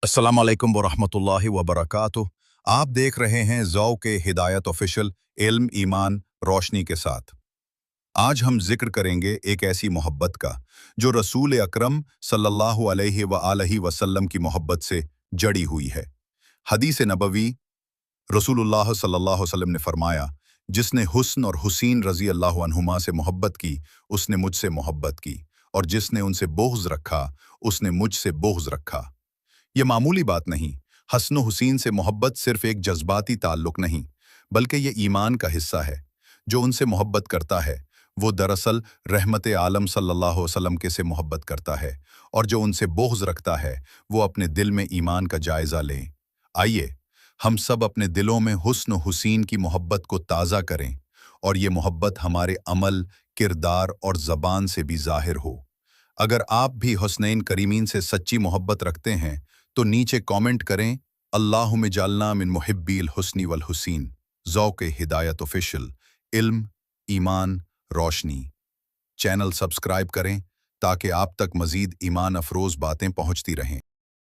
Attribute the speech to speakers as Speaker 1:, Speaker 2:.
Speaker 1: अस्सलाम वालेकुम वरहमतुल्लाहि वबरकातुह। आप देख रहे हैं ज़ौक़ हिदायत ऑफिशियल इल्म ईमान रोशनी के साथ। आज हम जिक्र करेंगे एक ऐसी मोहब्बत का जो रसूल अकरम सल्लल्लाहु अलैहि वआलैहि वसल्लम की मोहब्बत से जड़ी हुई है। हदीस नबवी रसूलुल्लाह सल्लल्लाहु अलैहि वसल्लम ने फरमाया, जिसने हुस्न और हुसीन रज़ी अल्लाह अन्हुमा से मोहब्बत की उसने मुझसे मोहब्बत की, और जिसने उनसे बोग़्ज़ रखा उसने मुझसे बोग़्ज़ रखा। ये मामूली बात नहीं। हसन हुसैन से मोहब्बत सिर्फ एक जज्बाती ताल्लुक नहीं, बल्कि ये ईमान का हिस्सा है। जो उनसे मोहब्बत करता है वो दरअसल रहमत आलम सल्लल्लाहु अलैहि वसल्लम के से मोहब्बत करता है, और जो उनसे बोझ रखता है वो अपने दिल में ईमान का जायज़ा लें। आइए हम सब अपने दिलों में हुस्न हुसैन की मोहब्बत को ताज़ा करें, और ये मोहब्बत हमारे अमल, किरदार और ज़बान से भी ज़ाहिर हो। अगर आप भी हुस्नैन करीमीन से सच्ची मोहब्बत रखते हैं तो नीचे कमेंट करें, अल्लाहुम्मा जअलना मिन मुहिब्बिल हुस्नी वल हुसीन। ज़ौक़ हिदायत ऑफिशियल इल्म ईमान रोशनी चैनल सब्सक्राइब करें ताकि आप तक मज़ीद ईमान अफरोज़ बातें पहुँचती रहें।